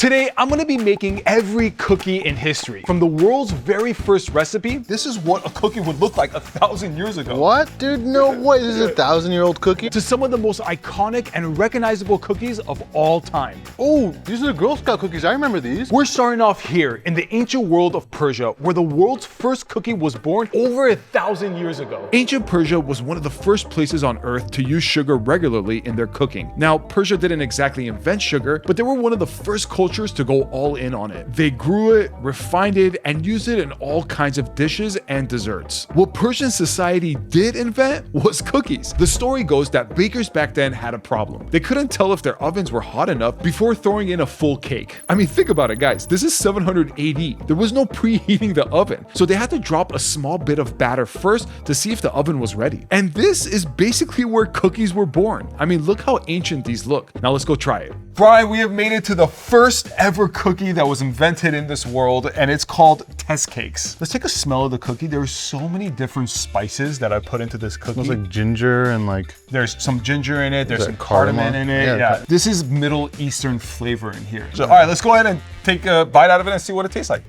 Today, I'm gonna be making every cookie in history. From the world's very first recipe, this is what a cookie would look like 1,000 years ago. What, dude? No way, this is a 1,000-year-old cookie? To some of the most iconic and recognizable cookies of all time. Oh, these are the Girl Scout cookies, I remember these. We're starting off here in the ancient world of Persia, where the world's first cookie was born over 1,000 years ago. Ancient Persia was one of the first places on earth to use sugar regularly in their cooking. Now, Persia didn't exactly invent sugar, but they were one of the first cultures to go all in on it. They grew it, refined it, and used it in all kinds of dishes and desserts. What Persian society did invent was cookies. The story goes that bakers back then had a problem. They couldn't tell if their ovens were hot enough before throwing in a full cake. I mean, think about it, guys. This is 700 AD. There was no preheating the oven, so they had to drop a small bit of batter first to see if the oven was ready. And this is basically where cookies were born. I mean, look how ancient these look. Now let's go try it. Brian, we have made it to the first ever cookie that was invented in this world, and it's called test cakes. Let's take a smell of the cookie. There's so many different spices that I put into this cookie. It smells like ginger and like... There's some ginger in it, there's some cardamom in it. Yeah. This is Middle Eastern flavor in here. So, all right, let's go ahead and take a bite out of it and see what it tastes like.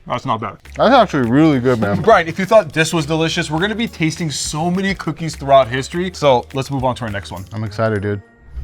Oh, it's not bad. That's actually really good, man. Brian, if you thought this was delicious, we're gonna be tasting so many cookies throughout history. So let's move on to our next one. I'm excited, dude.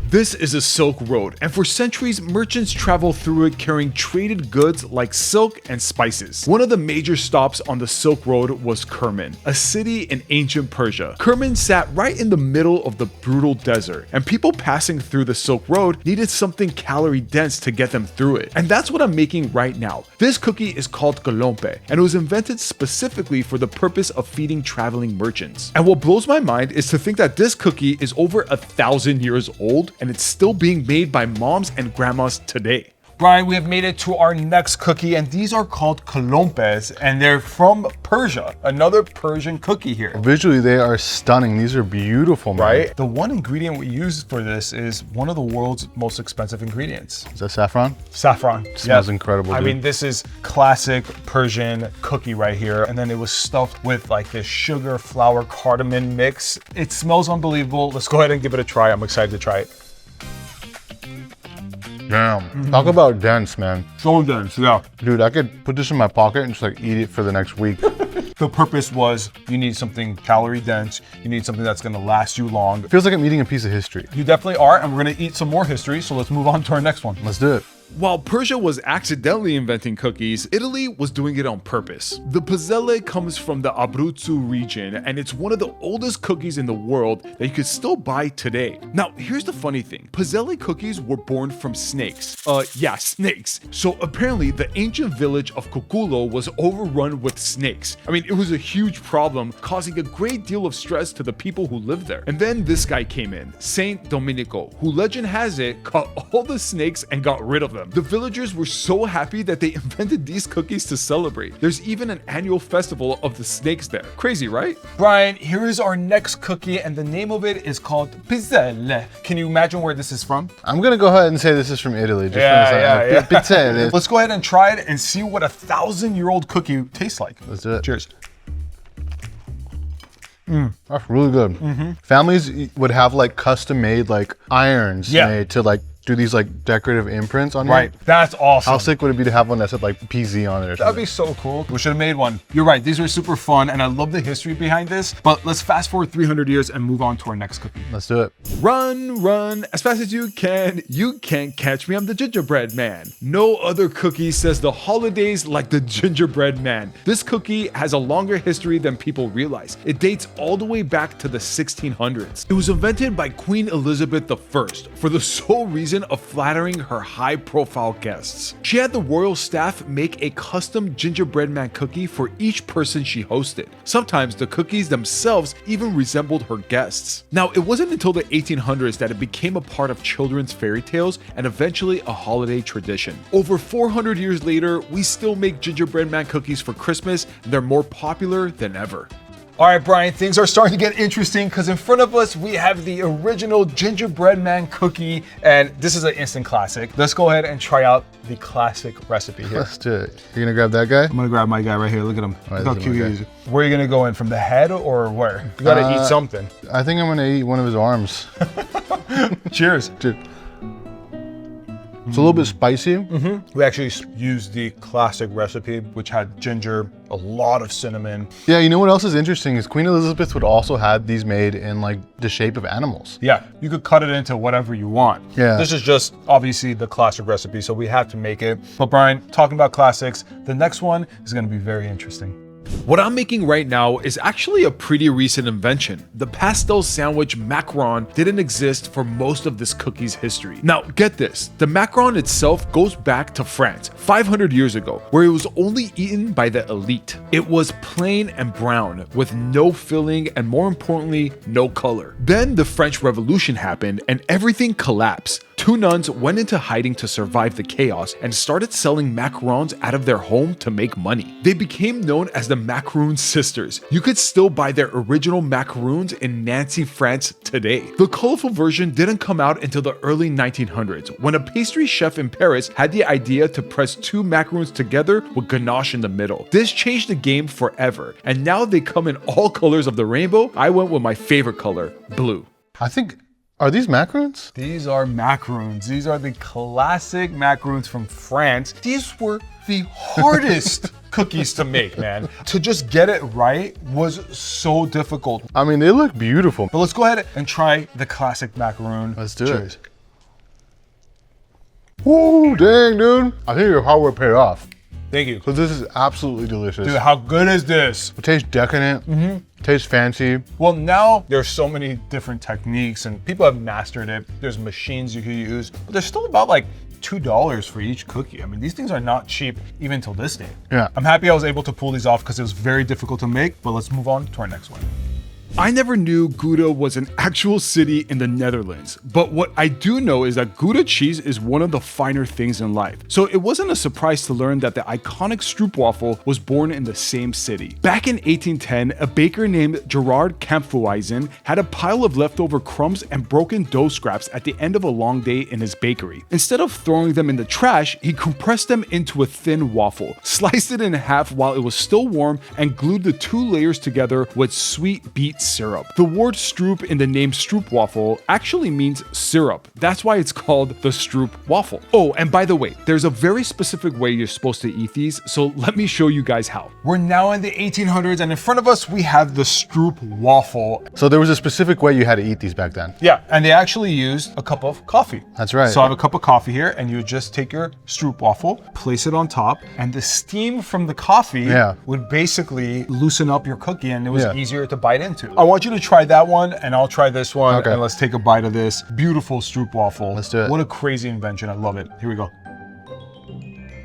This is a Silk Road, and for centuries, merchants traveled through it carrying traded goods like silk and spices. One of the major stops on the Silk Road was Kerman, a city in ancient Persia. Kerman sat right in the middle of the brutal desert, and people passing through the Silk Road needed something calorie-dense to get them through it. And that's what I'm making right now. This cookie is called golompe, and it was invented specifically for the purpose of feeding traveling merchants. And what blows my mind is to think that this cookie is over 1,000 years old, and it's still being made by moms and grandmas today. Brian, we have made it to our next cookie, and these are called colompes, and they're from Persia, another Persian cookie here. Visually, they are stunning. These are beautiful, man. Right? The one ingredient we use for this is one of the world's most expensive ingredients. Is that saffron? Saffron. It smells incredible, dude. I mean, this is classic Persian cookie right here, and then it was stuffed with like this sugar, flour, cardamom mix. It smells unbelievable. Let's go ahead and give it a try. I'm excited to try it. Damn. Talk about dense, man. So dense, yeah. Dude, I could put this in my pocket and just like eat it for the next week. The purpose was you need something calorie dense, you need something that's gonna last you long. Feels like I'm eating a piece of history. You definitely are, and we're gonna eat some more history, so let's move on to our next one. Let's do it. While Persia was accidentally inventing cookies, Italy was doing it on purpose. The pizzelle comes from the Abruzzo region, and it's one of the oldest cookies in the world that you could still buy today. Now, here's the funny thing. Pizzelle cookies were born from snakes. Yeah, snakes. So apparently, the ancient village of Cuculo was overrun with snakes. I mean, it was a huge problem, causing a great deal of stress to the people who lived there. And then this guy came in, Saint Domenico, who legend has it, caught all the snakes and got rid of them. The villagers were so happy that they invented these cookies to celebrate. There's even an annual festival of the snakes there. Crazy, right? Brian, here is our next cookie, and the name of it is called pizzelle. Can you imagine where this is from? I'm gonna go ahead and say this is from Italy. Just Yeah. Pizzelle. Let's go ahead and try it and see what 1,000-year-old cookie tastes like. Let's do it. Cheers. That's really good. Families would have like custom-made like irons made to like do these like decorative imprints on Right, that's awesome. How sick would it be to have one that said like PZ on it or something? That'd be so cool. We should have made one. You're right, these are super fun, and I love the history behind this, but let's fast forward 300 years and move on to our next cookie. Let's do it. Run, run, as fast as you can. You can't catch me, I'm the gingerbread man. No other cookie says the holidays like the gingerbread man. This cookie has a longer history than people realize. It dates all the way back to the 1600s. It was invented by Queen Elizabeth I for the sole reason of flattering her high-profile guests. She had the royal staff make a custom gingerbread man cookie for each person she hosted. Sometimes the cookies themselves even resembled her guests. Now, it wasn't until the 1800s that it became a part of children's fairy tales and eventually a holiday tradition. Over 400 years later, we still make gingerbread man cookies for Christmas, and they're more popular than ever. All right, Brian, things are starting to get interesting because in front of us, we have the original gingerbread man cookie, and this is an instant classic. Let's go ahead and try out the classic recipe here. Let's do it. You're gonna grab that guy? I'm gonna grab my guy right here. Look at him. Right, look how cute he is. Where are you gonna go in? From the head or where? You gotta eat something. I think I'm gonna eat one of his arms. Cheers. Dude. It's a little bit spicy. We actually used the classic recipe, which had ginger, a lot of cinnamon. Yeah, you know what else is interesting is Queen Elizabeth would also have these made in like the shape of animals. Yeah, you could cut it into whatever you want. Yeah. This is just obviously the classic recipe, so we had to make it. But Brian, talking about classics, the next one is gonna be very interesting. What I'm making right now is actually a pretty recent invention. The pastel sandwich macaron didn't exist for most of this cookie's history. Now, get this, the macaron itself goes back to France, 500 years ago, where it was only eaten by the elite. It was plain and brown, with no filling and more importantly, no color. Then the French Revolution happened and everything collapsed. Two nuns went into hiding to survive the chaos and started selling macarons out of their home to make money. They became known as the Macaroon Sisters. You could still buy their original macaroons in Nancy, France today. The colorful version didn't come out until the early 1900s when a pastry chef in Paris had the idea to press two macaroons together with ganache in the middle. This changed the game forever, and now they come in all colors of the rainbow. I went with my favorite color, blue. I think, are these macarons? These are macaroons. These are the classic macaroons from France. These were the hardest cookies to make, man. To just get it right was so difficult. I mean, they look beautiful. But let's go ahead and try the classic macaroon. Let's do it. Woo, dang, dude. I think your hard work paid off. Thank you. Because this is absolutely delicious. Dude, how good is this? It tastes decadent. Tastes fancy. Well, now there's so many different techniques and people have mastered it. There's machines you can use, but there's still about like $2 for each cookie. I mean, these things are not cheap even till this day. Yeah. I'm happy I was able to pull these off because it was very difficult to make, but let's move on to our next one. I never knew Gouda was an actual city in the Netherlands, but what I do know is that Gouda cheese is one of the finer things in life. So it wasn't a surprise to learn that the iconic stroopwafel was born in the same city. Back in 1810, a baker named Gerard Kampfuisen had a pile of leftover crumbs and broken dough scraps at the end of a long day in his bakery. Instead of throwing them in the trash, he compressed them into a thin waffle, sliced it in half while it was still warm, and glued the two layers together with sweet beet syrup. The word stroop in the name stroopwafel actually means syrup. That's why it's called the stroopwafel. Oh, and by the way, there's a very specific way you're supposed to eat these, so let me show you guys how. We're now in the 1800s, and in front of us, we have the stroopwafel. So there was a specific way you had to eat these back then. Yeah, and they actually used a cup of coffee. That's right. So I have a cup of coffee here, and you would just take your stroopwafel, place it on top, and the steam from the coffee would basically loosen up your cookie, and it was easier to bite into. I want you to try that one, and I'll try this one, and let's take a bite of this beautiful stroopwafel. Let's do it. What a crazy invention. I love it. Here we go.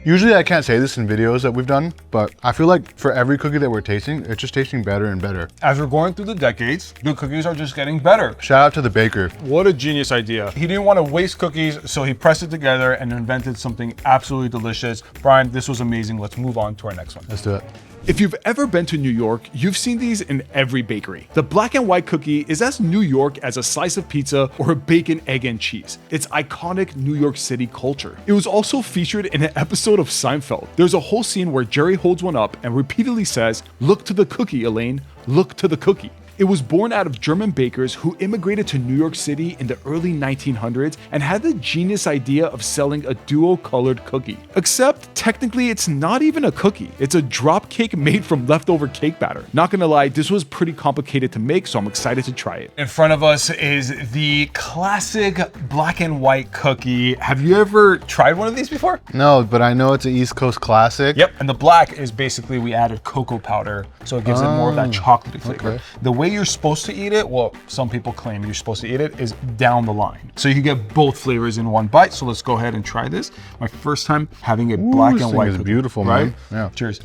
Usually I can't say this in videos that we've done, but I feel like for every cookie that we're tasting, it's just tasting better and better. As we're going through the decades, the cookies are just getting better. Shout out to the baker. What a genius idea. He didn't want to waste cookies, so he pressed it together and invented something absolutely delicious. Brian, this was amazing. Let's move on to our next one. Let's do it. If you've ever been to New York, you've seen these in every bakery. The black and white cookie is as New York as a slice of pizza or a bacon, egg, and cheese. It's iconic New York City culture. It was also featured in an episode of Seinfeld. There's a whole scene where Jerry holds one up and repeatedly says, "Look to the cookie, Elaine, look to the cookie." It was born out of German bakers who immigrated to New York City in the early 1900s and had the genius idea of selling a duo-colored cookie. Except, technically, it's not even a cookie. It's a drop cake made from leftover cake batter. Not gonna lie, this was pretty complicated to make, so I'm excited to try it. In front of us is the classic black and white cookie. Have you ever tried one of these before? No, but I know it's an East Coast classic. Yep, and the black is basically we added cocoa powder, so it gives it more of that chocolatey flavor. Okay. The way you're supposed to eat it, well, some people claim you're supposed to eat it, is down the line. So you can get both flavors in one bite. So let's go ahead and try this. My first time having a black and white is cookie, beautiful, right? man. Yeah. Cheers.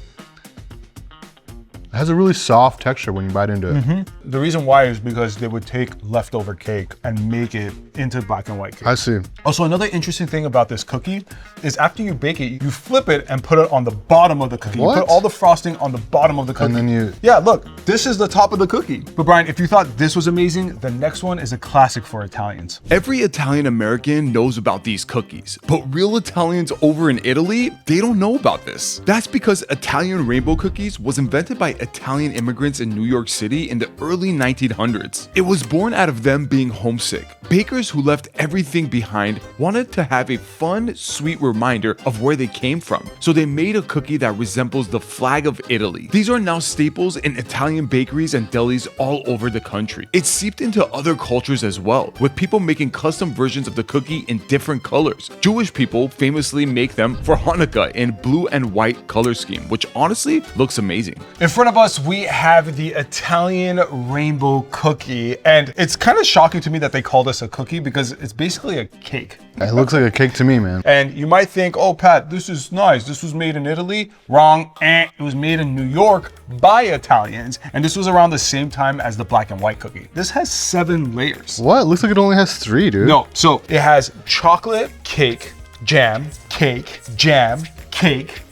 It has a really soft texture when you bite into it. The reason why is because they would take leftover cake and make it into black and white cake. I see. Also, another interesting thing about this cookie is after you bake it, you flip it and put it on the bottom of the cookie. What? You put all the frosting on the bottom of the cookie. And then you... Yeah, look, this is the top of the cookie. But Brian, if you thought this was amazing, the next one is a classic for Italians. Every Italian American knows about these cookies, but real Italians over in Italy, they don't know about this. That's because Italian rainbow cookies was invented by Italian immigrants in New York City in the early 1900s. It was born out of them being homesick. Bakers who left everything behind wanted to have a fun, sweet reminder of where they came from, so they made a cookie that resembles the flag of Italy. These are now staples in Italian bakeries and delis all over the country. It seeped into other cultures as well, with people making custom versions of the cookie in different colors. Jewish people famously make them for Hanukkah in blue and white color scheme, which honestly looks amazing. In front of us, we have the Italian rainbow cookie, and it's kind of shocking to me that they call this a cookie because it's basically a cake. It looks like a cake to me, man. And you might think, oh, Pat, this is nice. This was made in Italy. Wrong. It was made in New York by Italians, and this was around the same time as the black and white cookie. This has 7 layers. What? It looks like it only has 3, dude. No, so it has chocolate, cake, jam, cake,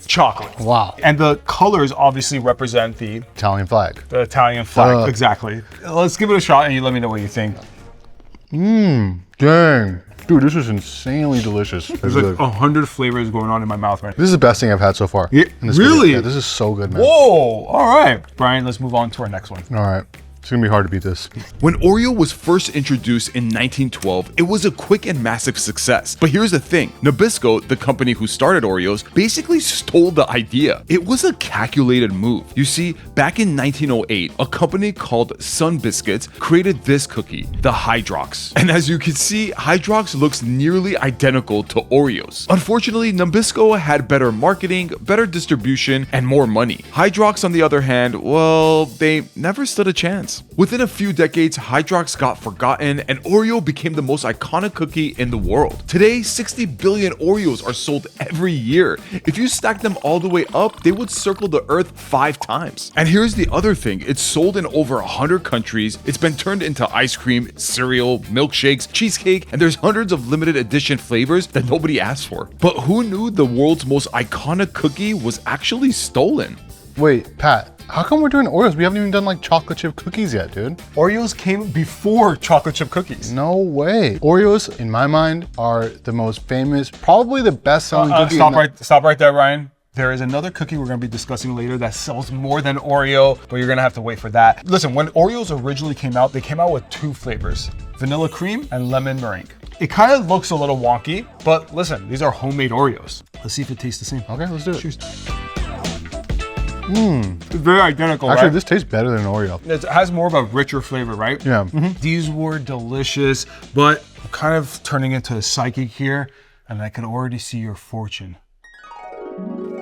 chocolate. Wow. And the colors obviously represent the Italian flag. Italian flag. Exactly. Let's give it a shot and you let me know what you think. Dang. Dude, this is insanely delicious. There's like 100 flavors going on in my mouth right now. This is the best thing I've had so far. Yeah, in this really? video. Yeah, this is so good, man. Whoa, all right. Brian, let's move on to our next one. All right. It's gonna be hard to beat this. When Oreo was first introduced in 1912, it was a quick and massive success. But here's the thing, Nabisco, the company who started Oreos, basically stole the idea. It was a calculated move. You see, back in 1908, a company called Sun Biscuits created this cookie, the Hydrox. And as you can see, Hydrox looks nearly identical to Oreos. Unfortunately, Nabisco had better marketing, better distribution, and more money. Hydrox, on the other hand, well, they never stood a chance. Within a few decades, Hydrox got forgotten and Oreo became the most iconic cookie in the world. Today, 60 billion Oreos are sold every year. If you stack them all the way up, they would circle the earth 5 times. And here's the other thing, it's sold in over 100 countries, it's been turned into ice cream, cereal, milkshakes, cheesecake, and there's hundreds of limited edition flavors that nobody asked for. But who knew the world's most iconic cookie was actually stolen? Wait, Pat. How come we're doing Oreos? We haven't even done like chocolate chip cookies yet, dude. Oreos came before chocolate chip cookies. No way. Oreos, in my mind, are the most famous, probably the best selling cookie. Stop right there, Ryan. There is another cookie we're gonna be discussing later that sells more than Oreo, but you're gonna have to wait for that. Listen, when Oreos originally came out, they came out with 2 flavors, vanilla cream and lemon meringue. It kind of looks a little wonky, but listen, these are homemade Oreos. Let's see if it tastes the same. Okay, let's do it. Cheers. It's very identical, Actually, right? this tastes better than Oreo. It has more of a richer flavor, right? Yeah. These were delicious, but I'm kind of turning into a psychic here, and I can already see your fortune.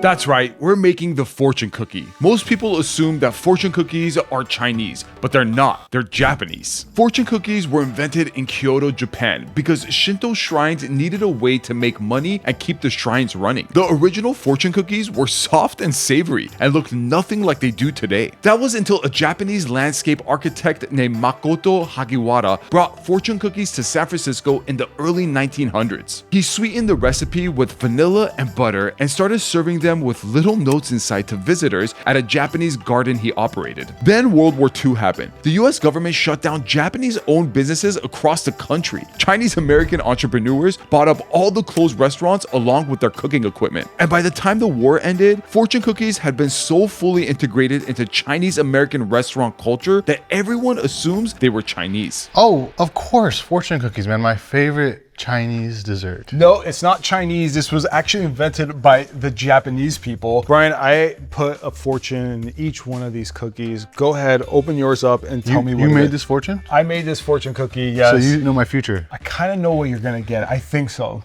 That's right, we're making the fortune cookie. Most people assume that fortune cookies are Chinese, but they're not, they're Japanese. Fortune cookies were invented in Kyoto, Japan, because Shinto shrines needed a way to make money and keep the shrines running. The original fortune cookies were soft and savory and looked nothing like they do today. That was until a Japanese landscape architect named Makoto Hagiwara brought fortune cookies to San Francisco in the early 1900s. He sweetened the recipe with vanilla and butter and started serving them with little notes inside to visitors at a Japanese garden he operated. Then World War II happened. The US government shut down Japanese-owned businesses across the country. Chinese-American entrepreneurs bought up all the closed restaurants along with their cooking equipment. And by the time the war ended, fortune cookies had been so fully integrated into Chinese-American restaurant culture that everyone assumes they were Chinese. Oh, of course, fortune cookies, man. My favorite Chinese dessert. No, it's not Chinese. This was actually invented by the Japanese people. Brian, I put a fortune in each one of these cookies. Go ahead, open yours up and tell me what you made this fortune? I made this fortune cookie, yes. So you know my future. I kind of know what you're gonna get. I think so.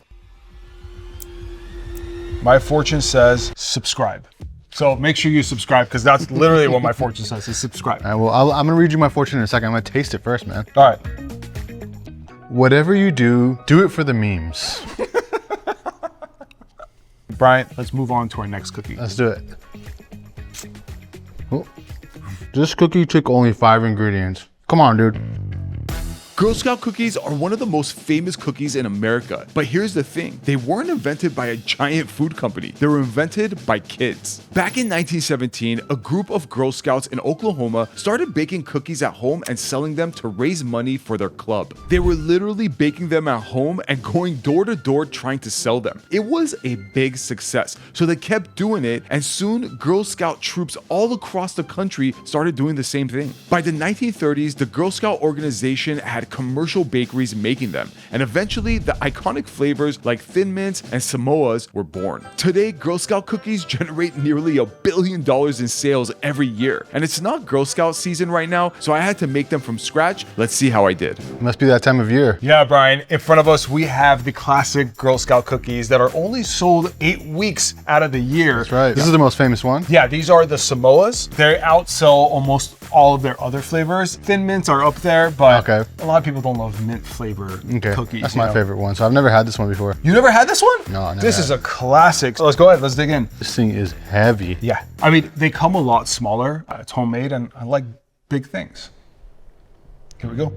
My fortune says subscribe. So make sure you subscribe because that's literally what my fortune says, is subscribe. All right, well, I'm gonna read you my fortune in a second. I'm gonna taste it first, man. All right. Whatever you do it for the memes. Brian, let's move on to our next cookie. Let's do it. Oh. This cookie took only 5 ingredients. Come on, dude. Girl Scout cookies are one of the most famous cookies in America, but here's the thing, they weren't invented by a giant food company, they were invented by kids. Back in 1917, a group of Girl Scouts in Oklahoma started baking cookies at home and selling them to raise money for their club. They were literally baking them at home and going door to door trying to sell them. It was a big success, so they kept doing it, and soon Girl Scout troops all across the country started doing the same thing. By the 1930s, the Girl Scout organization had commercial bakeries making them, and eventually the iconic flavors like Thin Mints and Samoas were born. Today, Girl Scout cookies generate nearly $1 billion in sales every year, and it's not Girl Scout season right now, so I had to make them from scratch. Let's see how I did. Must be that time of year. Yeah, Brian, in front of us, we have the classic Girl Scout cookies that are only sold 8 weeks out of the year. That's right. This is the most famous one. Yeah, these are the Samoas. They outsell almost all of their other flavors. Thin Mints are up there, but a lot of people don't love mint flavor cookies. That's my favorite one. So I've never had this one before. You never had this one? No, I never This had. is a classic. So let's go ahead, let's dig in. This thing is heavy. Yeah, I mean, they come a lot smaller. It's homemade, and I like big things. Here we go.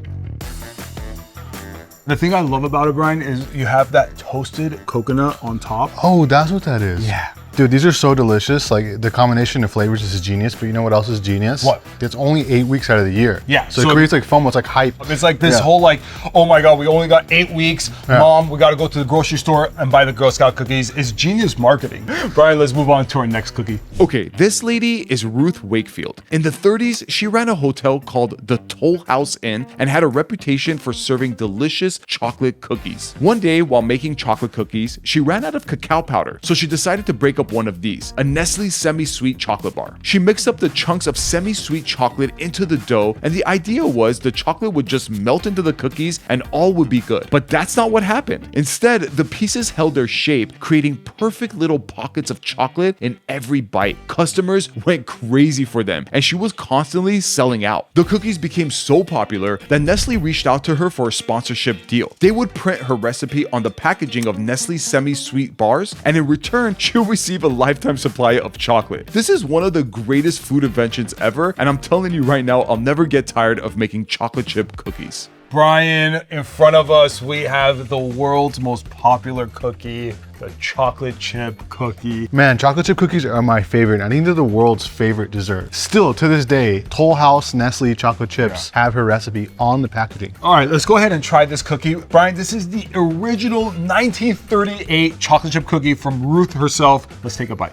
The thing I love about it, Brian, is you have that toasted coconut on top. Oh, that's what that is. Yeah. Dude, these are so delicious. Like the combination of flavors is genius, but you know what else is genius? What? It's only 8 weeks out of the year. Yeah, So, so it creates like FOMO, it's like hype. It's like this whole like, oh my God, we only got 8 weeks. Yeah. Mom, we gotta go to the grocery store and buy the Girl Scout cookies. It's genius marketing. Brian, let's move on to our next cookie. Okay, this lady is Ruth Wakefield. In the 30s, she ran a hotel called the Toll House Inn and had a reputation for serving delicious chocolate cookies. One day, while making chocolate cookies, she ran out of cacao powder, so she decided to break up one of these, a Nestle semi-sweet chocolate bar. She mixed up the chunks of semi-sweet chocolate into the dough, and the idea was the chocolate would just melt into the cookies and all would be good. But that's not what happened. Instead, the pieces held their shape, creating perfect little pockets of chocolate in every bite. Customers went crazy for them, and she was constantly selling out. The cookies became so popular that Nestle reached out to her for a sponsorship deal. They would print her recipe on the packaging of Nestle semi-sweet bars, and in return, she'll receive a lifetime supply of chocolate. This is one of the greatest food inventions ever, and I'm telling you right now, I'll never get tired of making chocolate chip cookies. Brian, in front of us, we have the world's most popular cookie, the chocolate chip cookie. Man, chocolate chip cookies are my favorite. I think they're the world's favorite dessert. Still, to this day, Toll House Nestle chocolate chips have her recipe on the packaging. All right, let's go ahead and try this cookie. Brian, this is the original 1938 chocolate chip cookie from Ruth herself. Let's take a bite.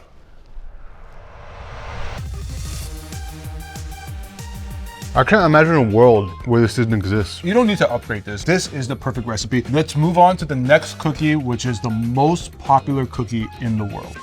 I can't imagine a world where this didn't exist. You don't need to upgrade this. This is the perfect recipe. Let's move on to the next cookie, which is the most popular cookie in the world.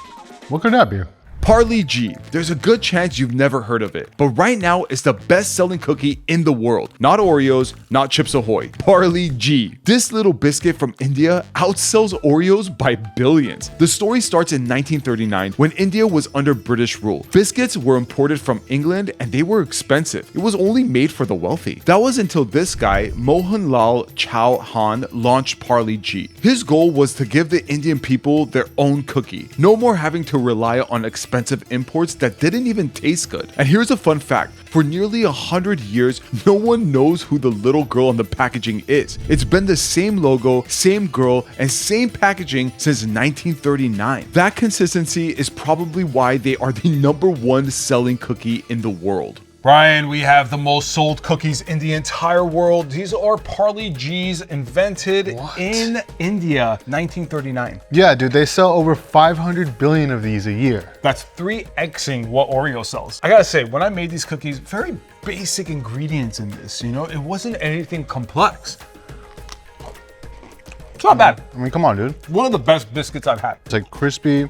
What could that be? Parle-G. There's a good chance you've never heard of it, but right now it's the best-selling cookie in the world. Not Oreos, not Chips Ahoy. Parle-G. This little biscuit from India outsells Oreos by billions. The story starts in 1939 when India was under British rule. Biscuits were imported from England and they were expensive. It was only made for the wealthy. That was until this guy, Mohanlal Chauhan, launched Parle-G. His goal was to give the Indian people their own cookie. No more having to rely on expensive imports that didn't even taste good. And here's a fun fact. For nearly 100 years, no one knows who the little girl on the packaging is. It's been the same logo, same girl, and same packaging since 1939. That consistency is probably why they are the #1 selling cookie in the world. Brian, we have the most sold cookies in the entire world. These are Parle-G's invented in India, 1939. Yeah, dude, they sell over 500 billion of these a year. That's 3xing what Oreo sells. I gotta say, when I made these cookies, very basic ingredients in this, you know? It wasn't anything complex. It's not bad. I mean, come on, dude. One of the best biscuits I've had. It's like crispy.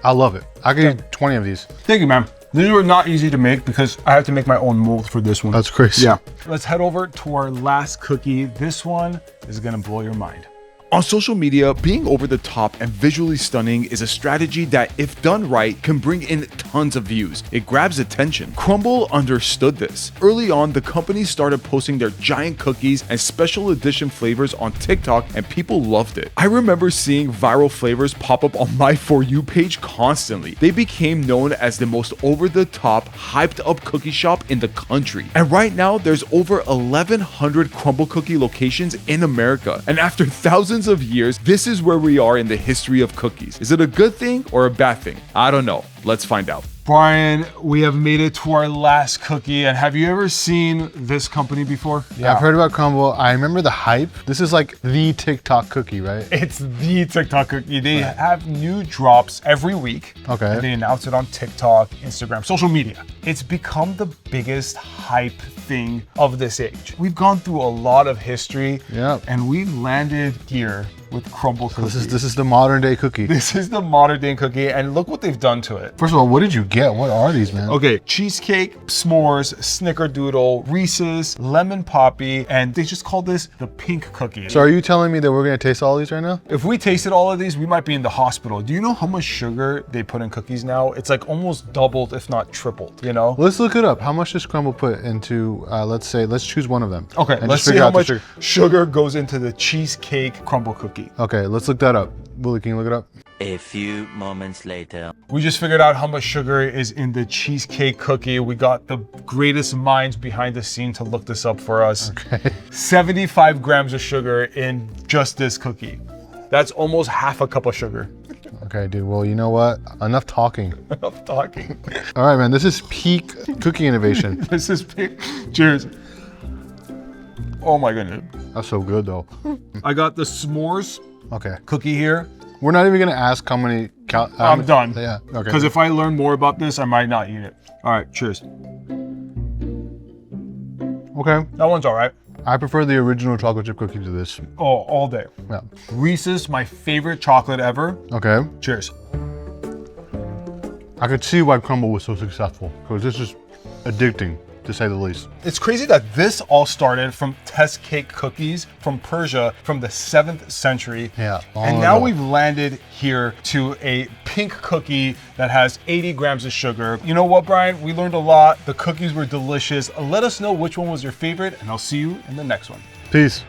I love it. I could eat 20 of these. Thank you, man. These were not easy to make because I have to make my own mold for this one. That's crazy. Yeah. Let's head over to our last cookie. This one is gonna blow your mind. On social media, being over the top and visually stunning is a strategy that, if done right, can bring in tons of views. It grabs attention. Crumbl understood this. Early on, the company started posting their giant cookies and special edition flavors on TikTok, and people loved it. I remember seeing viral flavors pop up on my For You page constantly. They became known as the most over-the-top, hyped-up cookie shop in the country. And right now, there's over 1,100 Crumbl cookie locations in America. And after thousands of years, this is where we are in the history of cookies. Is it a good thing or a bad thing? I don't know. Let's find out. Brian, we have made it to our last cookie. And have you ever seen this company before? Yeah, I've heard about Crumbl. I remember the hype. This is like the TikTok cookie, right? It's the TikTok cookie. They have new drops every week. Okay. And they announce it on TikTok, Instagram, social media. It's become the biggest hype thing of this age. We've gone through a lot of history. Yeah. And we've landed here with Crumbl cookies. This is the modern day cookie. This is the modern day cookie, and look what they've done to it. First of all, what did you get? What are these, man? Okay, cheesecake, s'mores, snickerdoodle, Reese's, lemon poppy, and they just call this the pink cookie. So are you telling me that we're gonna taste all these right now? If we tasted all of these, we might be in the hospital. Do you know how much sugar they put in cookies now? It's like almost doubled, if not tripled, you know? Let's look it up. How much does Crumbl put into, let's choose one of them. Okay, and let's just see figure how out the much sugar goes into the cheesecake Crumbl cookie. Okay, let's look that up. Willie, can you look it up? A few moments later. We just figured out how much sugar is in the cheesecake cookie. We got the greatest minds behind the scene to look this up for us. Okay. 75 grams of sugar in just this cookie. That's almost half a cup of sugar. Okay, dude. Well, you know what? Enough talking. Enough talking. All right, man. This is peak cookie innovation. This is big. Cheers. Oh my goodness. That's so good, though. I got the s'mores Okay. cookie here. We're not even gonna ask how many. I'm done. Yeah. Okay. Because if I learn more about this, I might not eat it. All right, cheers. Okay. That one's all right. I prefer the original chocolate chip cookie to this. Oh, all day. Yeah. Reese's, my favorite chocolate ever. Okay. Cheers. I could see why Crumbl was so successful because this is addicting, to say the least. It's crazy that this all started from test cake cookies from Persia from the 7th century. Yeah. And now we've landed here to a pink cookie that has 80 grams of sugar. You know what, Brian? We learned a lot. The cookies were delicious. Let us know which one was your favorite, and I'll see you in the next one. Peace.